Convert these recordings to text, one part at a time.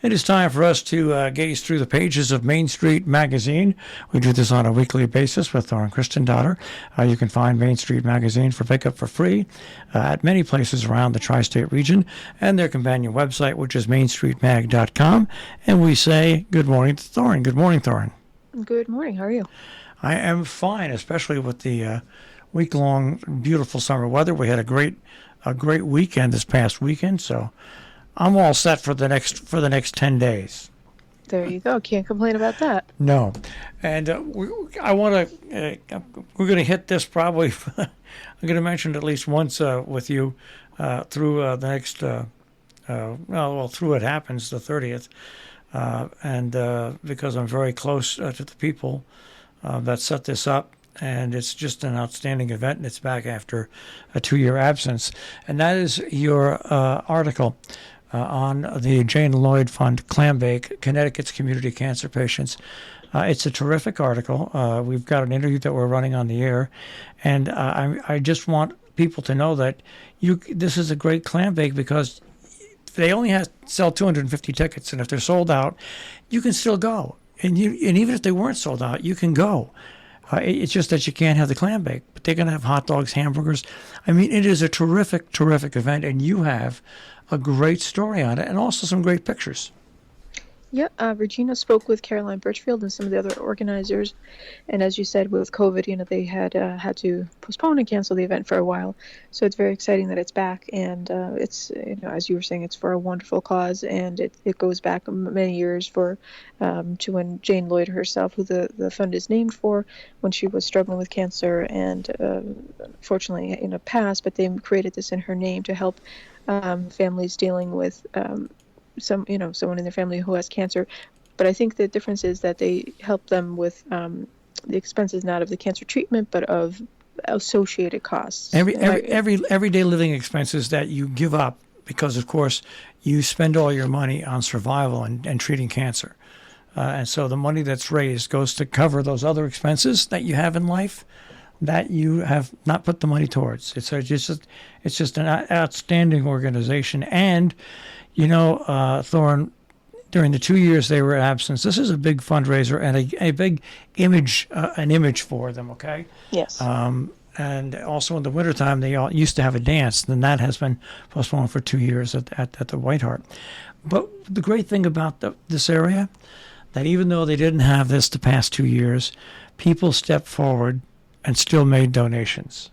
It is time for us to gaze through the pages of Main Street Magazine. We do this on a weekly basis with Thor and Kristen Daughter. You can find Main Street Magazine for pickup for free at many places around the tri-state region and their companion website, which is mainstreetmag.com. And we say good morning to Thorin. Good morning, Thorin. Good morning. How are you? I am fine, especially with the week-long beautiful summer weather. We had a great weekend this past weekend, so I'm all set for the next 10 days. There you go. Can't complain about that. No, and I want to. We're going to hit this probably. I'm going to mention it at least once with you through the next. Through it happens the 30th, and because I'm very close to the people that set this up. And it's just an outstanding event, and it's back after a 2-year absence. And that is your article on the Jane Lloyd Fund Clam Bake, Connecticut's Community Cancer Patients. It's a terrific article. We've got an interview that we're running on the air, and I just want people to know that this is a great clam bake because they only sell 250 tickets, and if they're sold out, you can still go. And even if they weren't sold out, you can go. It's just that you can't have the clam bake, but they're going to have hot dogs, hamburgers. I mean, it is a terrific, terrific event, and you have a great story on it and also some great pictures. Yeah, Regina spoke with Caroline Birchfield and some of the other organizers, and as you said, with COVID, they had to postpone and cancel the event for a while. So it's very exciting that it's back, and it's as you were saying, it's for a wonderful cause, and it goes back many years to when Jane Lloyd herself, who the fund is named for, when she was struggling with cancer, and unfortunately passed, but they created this in her name to help families dealing with someone in their family who has cancer. But I think the difference is that they help them with the expenses, not of the cancer treatment, but of associated costs. Everyday living expenses that you give up because, of course, you spend all your money on survival and treating cancer. And so the money that's raised goes to cover those other expenses that you have in life that you have not put the money towards. It's just an outstanding organization. And Thorne, during the 2 years they were absent, this is a big fundraiser and a big image, an image for them, okay? Yes. And also in the wintertime, they all used to have a dance, and that has been postponed for 2 years at the White Hart. But the great thing about this area, that even though they didn't have this the past 2 years, people stepped forward and still made donations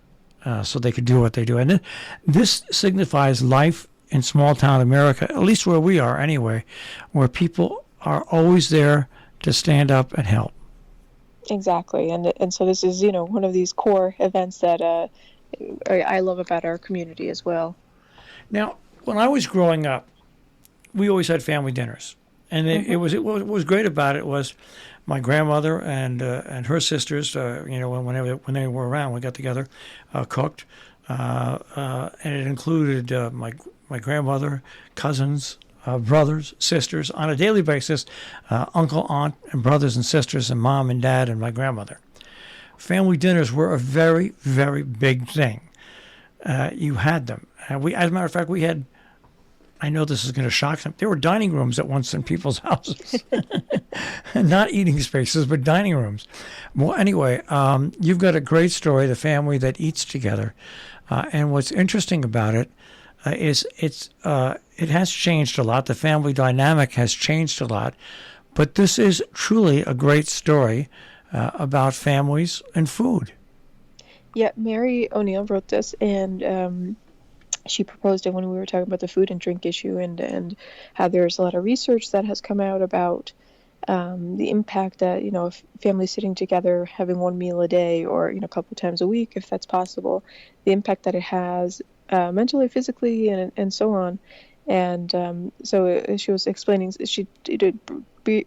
so they could do what they do. And this signifies life in small-town America, at least where we are anyway, where people are always there to stand up and help. Exactly, and so this is one of these core events that I love about our community as well. Now, when I was growing up, we always had family dinners, and it was great about it was my grandmother and her sisters, when they were around, we got together, cooked, and it included my grandmother, cousins, brothers, sisters, on a daily basis, uncle, aunt, and brothers and sisters, and mom and dad, and my grandmother. Family dinners were a very, very big thing. You had them. As a matter of fact, we had, I know this is going to shock some, there were dining rooms at once in people's houses. Not eating spaces, but dining rooms. Well, anyway, you've got a great story, the family that eats together. And what's interesting about it is it has changed a lot. The family dynamic has changed a lot. But this is truly a great story about families and food. Yeah, Mary O'Neill wrote this, and she proposed it when we were talking about the food and drink issue, and how there's a lot of research that has come out about the impact that, if families sitting together having one meal a day or, a couple times a week, if that's possible, the impact that it has mentally, physically, and so on. And so she was explaining, she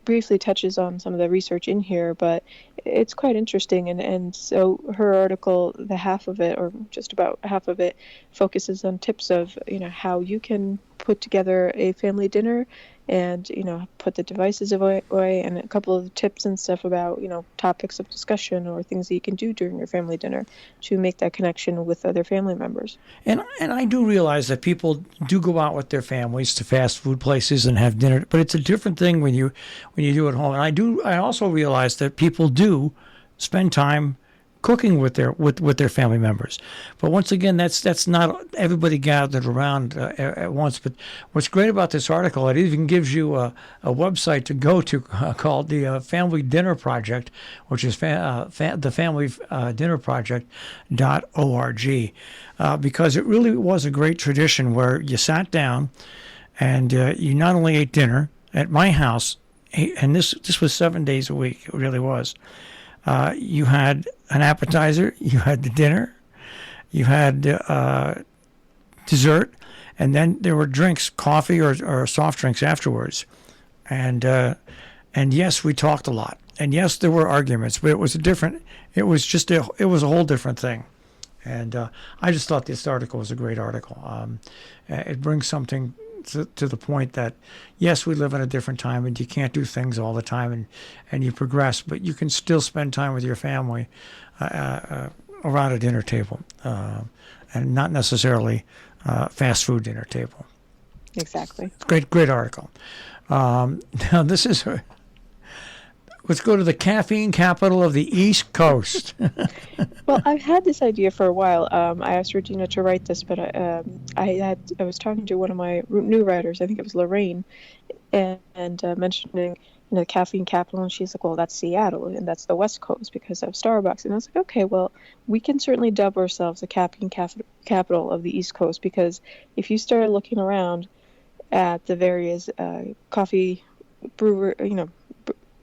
briefly touches on some of the research in here, but it's quite interesting. And so her article, the half of it, or just about half of it, focuses on tips of, how you can put together a family dinner and, put the devices away and a couple of tips and stuff about, topics of discussion or things that you can do during your family dinner to make that connection with other family members. And I do realize that people do go out with their families to fast food places and have dinner, but it's a different thing when you do it at home. And I also realize that people do spend time cooking with their family members. But once again, that's not everybody gathered around at once. But what's great about this article, it even gives you a website to go to called the Family Dinner Project, which is the Family Dinner Project.org, because it really was a great tradition where you sat down and you not only ate dinner at my house, and this was 7 days a week. It really was. You had an appetizer, you had the dinner, you had dessert, and then there were drinks, coffee or soft drinks afterwards. And yes, we talked a lot. And yes, there were arguments, but it was it was a whole different thing. And I just thought this article was a great article. It brings something to the point that, yes, we live in a different time and you can't do things all the time and you progress, but you can still spend time with your family around a dinner table and not necessarily fast food dinner table. Exactly. Great article. Now this is... Let's go to the caffeine capital of the East Coast. Well, I've had this idea for a while. I asked Regina to write this, but I was talking to one of my new writers, I think it was Lorraine, and mentioning the caffeine capital, and she's like, well, that's Seattle, and that's the West Coast because of Starbucks. And I was like, okay, well, we can certainly dub ourselves the caffeine capital of the East Coast, because if you start looking around at the various coffee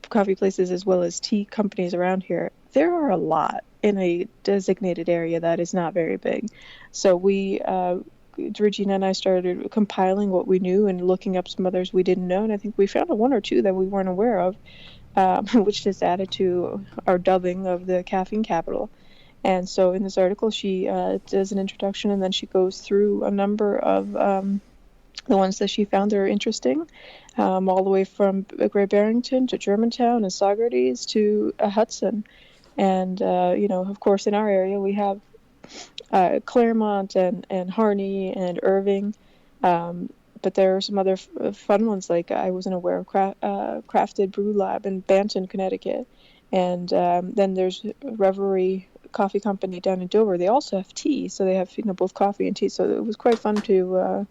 coffee places as well as tea companies around here, there are a lot in a designated area that is not very big. So Regina and I started compiling what we knew and looking up some others we didn't know, and I think we found one or two that we weren't aware of, which just added to our dubbing of the caffeine capital. And so in this article, she does an introduction, and then she goes through a number of the ones that she found that are interesting, all the way from Great Barrington to Germantown and Saugerties to Hudson. And, of course, in our area, we have Claremont and Harney and Irving. But there are some other fun ones, like I wasn't aware of Crafted Brew Lab in Banton, Connecticut. And then there's Reverie Coffee Company down in Dover. They also have tea, so they have both coffee and tea. So it was quite fun to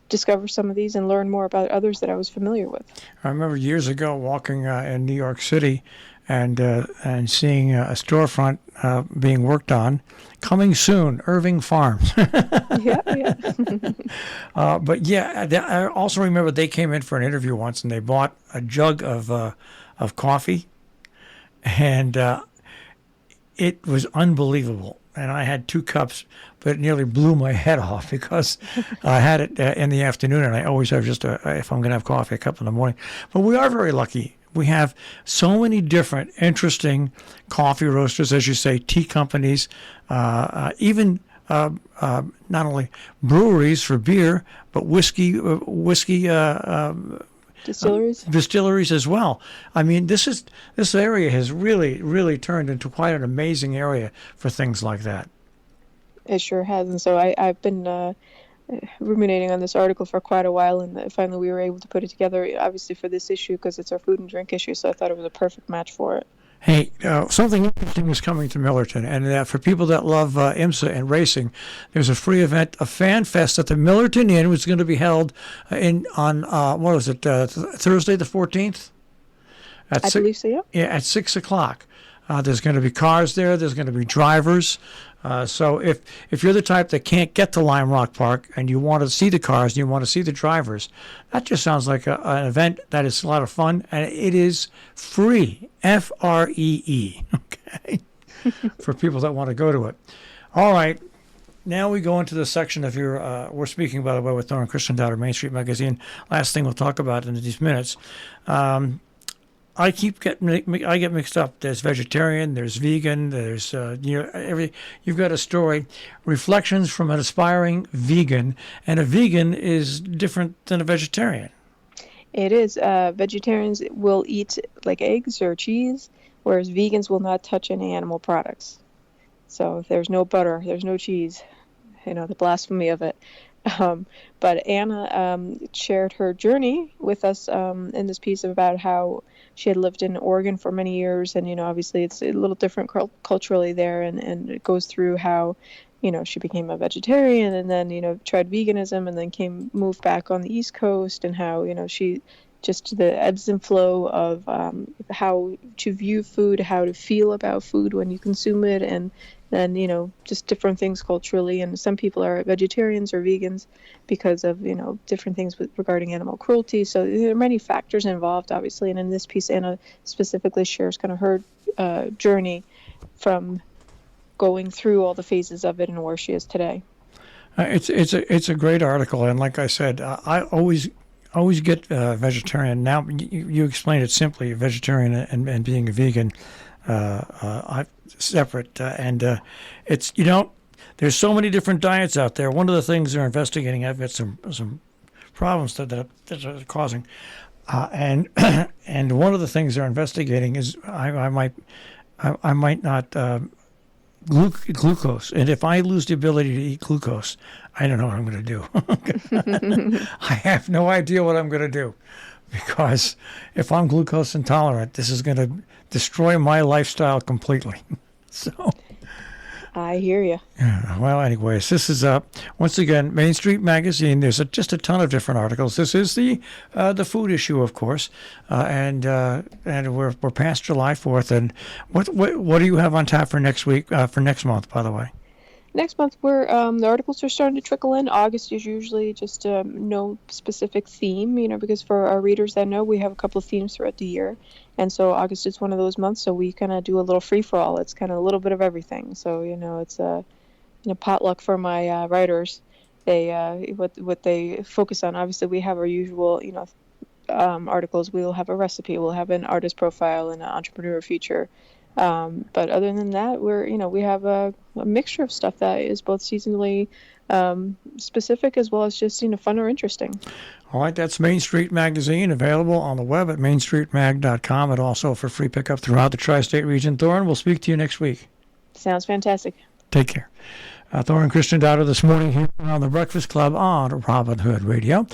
discover some of these and learn more about others that I was familiar with. I remember years ago walking in New York City and seeing a storefront being worked on, coming soon, Irving Farms. Yeah. But yeah, I also remember they came in for an interview once and they bought a jug of coffee, and it was unbelievable. And I had 2 cups, but it nearly blew my head off because I had it in the afternoon, and I always have just if I'm going to have coffee, a cup in the morning. But we are very lucky. We have so many different interesting coffee roasters, as you say, tea companies, even not only breweries for beer, but whiskey distilleries as well. I mean, this area has really turned into quite an amazing area for things like that. It sure has. And so I've been ruminating on this article for quite a while, and finally we were able to put it together, obviously for this issue, because it's our food and drink issue, so I thought it was a perfect match for it. Hey, something interesting is coming to Millerton, and for people that love IMSA and racing, there's a free event, a fan fest at the Millerton Inn, which is going to be held on Thursday the 14th? I believe so, yeah. Yeah, at 6 o'clock. There's going to be cars there. There's going to be drivers. So if you're the type that can't get to Lime Rock Park and you want to see the cars and you want to see the drivers, that just sounds like an event that is a lot of fun, and it is free, Free, okay, for people that want to go to it. All right. Now we go into the section of we're speaking, by the way, with Thor and Christian Dowder, Main Street Magazine. Last thing we'll talk about in these minutes. I get mixed up. There's vegetarian, there's vegan, there's you've got a story, reflections from an aspiring vegan, and a vegan is different than a vegetarian. It is. Vegetarians will eat like eggs or cheese, whereas vegans will not touch any animal products. So there's no butter, there's no cheese. The blasphemy of it. But Anna shared her journey with us in this piece about how she had lived in Oregon for many years, and obviously it's a little different culturally there, and it goes through how she became a vegetarian, and then tried veganism, and then moved back on the East Coast, and how she just the ebbs and flow of how to view food, how to feel about food when you consume it, and then just different things culturally. And some people are vegetarians or vegans because of different things regarding animal cruelty. So there are many factors involved, obviously. And in this piece, Anna specifically shares kind of her journey from going through all the phases of it and where she is today. It's a great article, and like I said, I always get vegetarian. Now you explain it simply, vegetarian and being a vegan. Separate, and it's there's so many different diets out there. One of the things they're investigating, I've got some problems that are causing, and and one of the things they're investigating is I might not glucose, and if I lose the ability to eat glucose, I don't know what I'm going to do. I have no idea what I'm going to do, because if I'm glucose intolerant, this is going to destroy my lifestyle completely. So I hear you. Yeah, well, anyways, this is once again Main Street Magazine. There's just a ton of different articles. This is the food issue, of course, and we're past July 4th. And what do you have on tap for next week? For next month, by the way. Next month, the articles are starting to trickle in. August is usually just no specific theme, because for our readers that know, we have a couple of themes throughout the year. And so August is one of those months, so we kind of do a little free-for-all. It's kind of a little bit of everything. So, it's a potluck for my writers. They what they focus on, obviously, we have our usual, articles. We'll have a recipe. We'll have an artist profile and an entrepreneur feature. But other than that, we have a mixture of stuff that is both seasonally specific as well as just fun or interesting. All right, that's Main Street Magazine, available on the web at mainstreetmag.com, and also for free pickup throughout the tri-state region. Thorin, we'll speak to you next week. Sounds fantastic. Take care. Thorin Christian Dowder this morning here on the Breakfast Club on Robin Hood Radio.